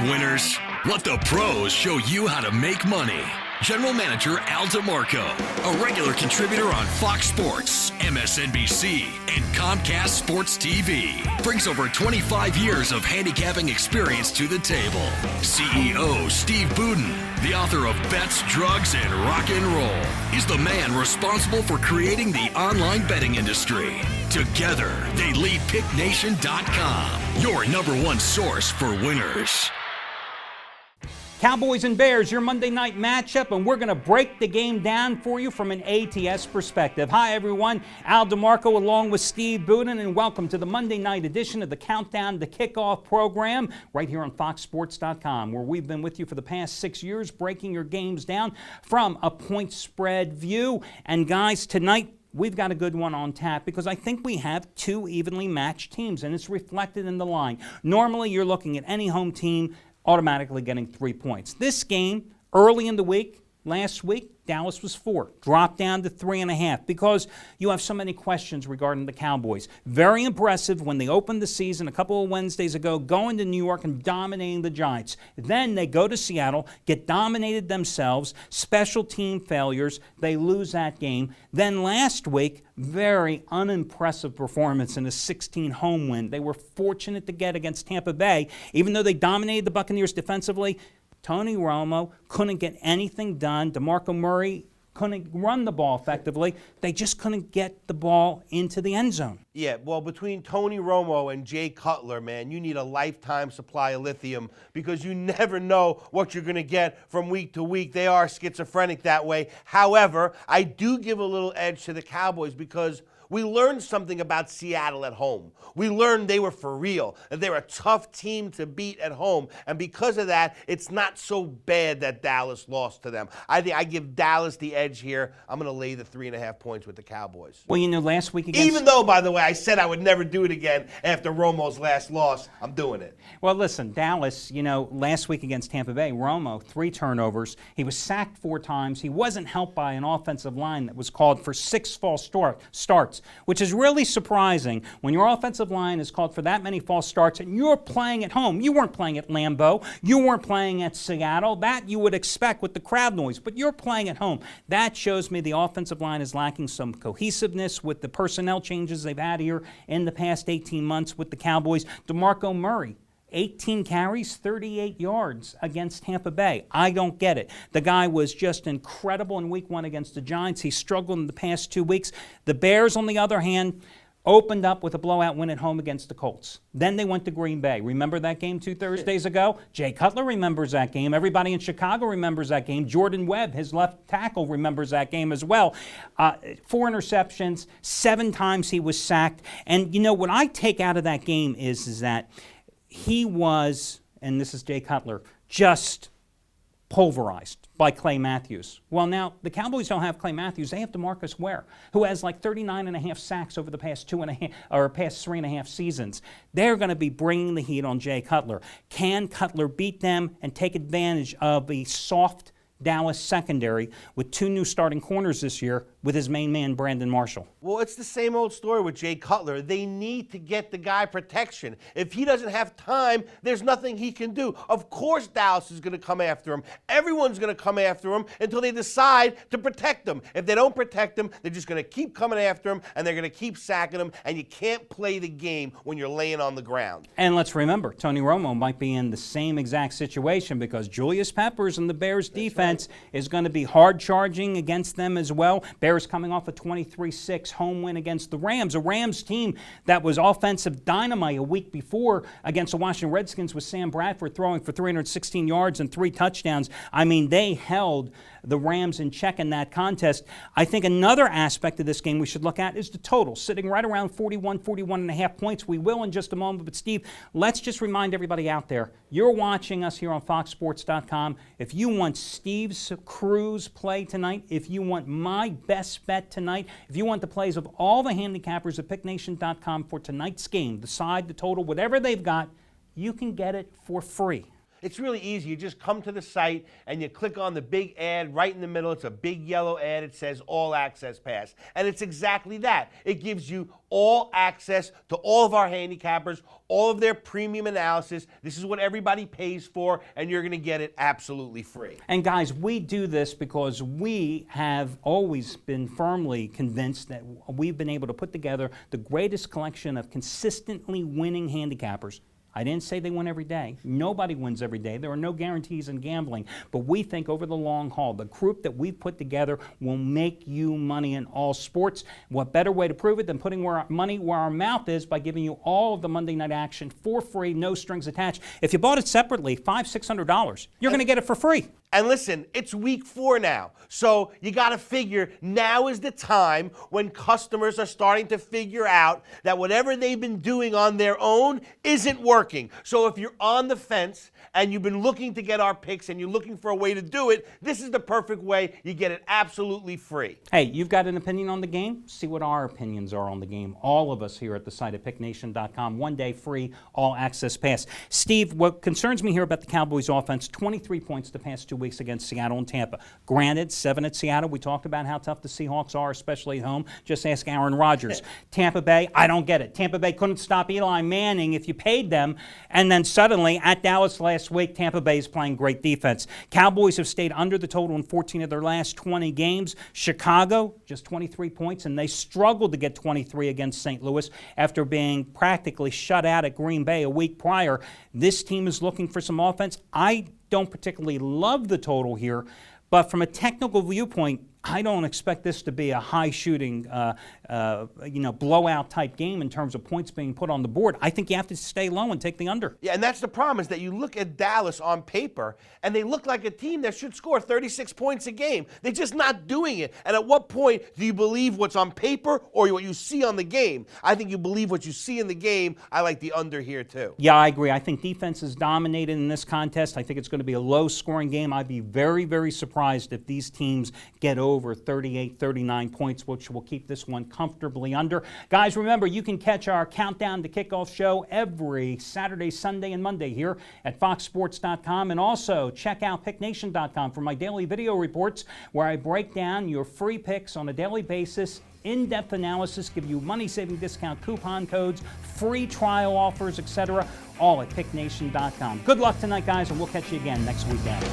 winners. Let the pros show you how to make money. General Manager Al DeMarco, a regular contributor on Fox Sports, MSNBC, and Comcast Sports TV, brings over 25 years of handicapping experience to the table. CEO Steve Budin, the author of Bets, Drugs, and Rock and Roll, is the man responsible for creating the online betting industry. Together, they lead PickNation.com, your #1 source for winners. Cowboys and Bears, your Monday night matchup, and we're going to break the game down for you from an ATS perspective. Hi, everyone. Al DeMarco along with Steve Budin, and welcome to the Monday night edition of the Countdown to Kickoff program right here on FoxSports.com, where we've been with you for the past 6 years, breaking your games down from a point spread view. And guys, tonight, we've got a good one on tap because I think we have two evenly matched teams, and it's reflected in the line. Normally, you're looking at any home team automatically getting 3 points. This game, early in the week, last week, Dallas was 4, dropped down to 3.5 because you have so many questions regarding the Cowboys. Very impressive when they opened the season a couple of Wednesdays ago, going to New York and dominating the Giants. Then they go to Seattle, get dominated themselves, special team failures, they lose that game. Then last week, very unimpressive performance in a 16 home win. They were fortunate to get against Tampa Bay, even though they dominated the Buccaneers defensively. Tony Romo couldn't get anything done. DeMarco Murray couldn't run the ball effectively. They just couldn't get the ball into the end zone. Yeah, well, between Tony Romo and Jay Cutler, man, you need a lifetime supply of lithium because you never know what you're going to get from week to week. They are schizophrenic that way. However, I do give a little edge to the Cowboys because we learned something about Seattle at home. We learned they were for real, that they're a tough team to beat at home. And because of that, it's not so bad that Dallas lost to them. I think I give Dallas the edge here. I'm going to lay the 3.5 points with the Cowboys. Well, you know, last week against... Even though, by the way, I said I would never do it again after Romo's last loss, I'm doing it. Well, listen, Dallas, you know, last week against Tampa Bay, Romo, 3 turnovers. He was sacked 4 times. He wasn't helped by an offensive line that was called for 6 false starts, which is really surprising when your offensive line is called for that many false starts and you're playing at home. You weren't playing at Lambeau. You weren't playing at Seattle. That you would expect with the crowd noise, but you're playing at home. That shows me the offensive line is lacking some cohesiveness with the personnel changes they've had here in the past 18 months with the Cowboys. DeMarco Murray, 18 carries, 38 yards against Tampa Bay. I don't get it. The guy was just incredible in week 1 against the Giants. He struggled in the past 2 weeks. The Bears, on the other hand, opened up with a blowout win at home against the Colts. Then they went to Green Bay. Remember that game 2 Thursdays ago? Jay Cutler remembers that game. Everybody in Chicago remembers that game. Jordan Webb, his left tackle, remembers that game as well. 4 interceptions, 7 times he was sacked. And, you know, what I take out of that game is that he was, and this is Jay Cutler, just pulverized by Clay Matthews. Well, now, the Cowboys don't have Clay Matthews. They have DeMarcus Ware, who has like 39.5 sacks over the past 3.5 seasons. They're going to be bringing the heat on Jay Cutler. Can Cutler beat them and take advantage of a soft Dallas secondary with 2 new starting corners this year with his main man, Brandon Marshall? Well, it's the same old story with Jay Cutler. They need to get the guy protection. If he doesn't have time, there's nothing he can do. Of course Dallas is going to come after him. Everyone's going to come after him until they decide to protect him. If they don't protect him, they're just going to keep coming after him, and they're going to keep sacking him, and you can't play the game when you're laying on the ground. And let's remember, Tony Romo might be in the same exact situation because Julius Peppers and the Bears defense is going to be hard charging against them as well. Bears coming off a 23-6 home win against the Rams, a Rams team that was offensive dynamite a week before against the Washington Redskins with Sam Bradford throwing for 316 yards and 3 touchdowns. I mean, they held the Rams in check in that contest. I think another aspect of this game we should look at is the total, sitting right around 41.5 points. We will in just a moment, but Steve, let's just remind everybody out there, you're watching us here on FoxSports.com. If you want Steve's Cruise play tonight, if you want my best bet tonight, if you want the plays of all the handicappers at PickNation.com for tonight's game, the side, the total, whatever they've got, you can get it for free. It's really easy. You just come to the site and you click on the big ad right in the middle. It's a big yellow ad. It says All Access Pass. And it's exactly that. It gives you all access to all of our handicappers, all of their premium analysis. This is what everybody pays for, and you're going to get it absolutely free. And guys, we do this because we have always been firmly convinced that we've been able to put together the greatest collection of consistently winning handicappers. I didn't say they win every day. Nobody wins every day. There are no guarantees in gambling. But we think over the long haul, the group that we've put together will make you money in all sports. What better way to prove it than putting money where our mouth is by giving you all of the Monday night action for free, no strings attached. If you bought it separately, $500, $600, you're going to get it for free. And listen, it's week 4 now. So you got to figure now is the time when customers are starting to figure out that whatever they've been doing on their own isn't working. So if you're on the fence and you've been looking to get our picks and you're looking for a way to do it, this is the perfect way. You get it absolutely free. Hey, you've got an opinion on the game? See what our opinions are on the game. All of us here at the site at picknation.com. 1 day free, all access pass. Steve, what concerns me here about the Cowboys offense, 23 points the past 2 weeks against Seattle and Tampa. Granted, 7 at Seattle. We talked about how tough the Seahawks are, especially at home. Just ask Aaron Rodgers. Tampa Bay, I don't get it. Tampa Bay couldn't stop Eli Manning if you paid them. And then suddenly, at Dallas last week, Tampa Bay is playing great defense. Cowboys have stayed under the total in 14 of their last 20 games. Chicago, just 23 points, and they struggled to get 23 against St. Louis after being practically shut out at Green Bay a week prior. This team is looking for some offense. I don't particularly love the total here, but from a technical viewpoint, I don't expect this to be a high-shooting, blowout type game in terms of points being put on the board. I think you have to stay low and take the under. Yeah, and that's the problem is that you look at Dallas on paper, and they look like a team that should score 36 points a game. They're just not doing it. And at what point do you believe what's on paper or what you see on the game? I think you believe what you see in the game. I like the under here, too. Yeah, I agree. I think defense is dominated in this contest. I think it's going to be a low-scoring game. I'd be very, very surprised if these teams get over 38, 39 points, which will keep this one comfortably under. Guys, remember, you can catch our Countdown to Kickoff show every Saturday, Sunday, and Monday here at foxsports.com. And also check out picknation.com for my daily video reports where I break down your free picks on a daily basis, in-depth analysis, give you money-saving discount coupon codes, free trial offers, etc., all at picknation.com. Good luck tonight, guys, and we'll catch you again next weekend.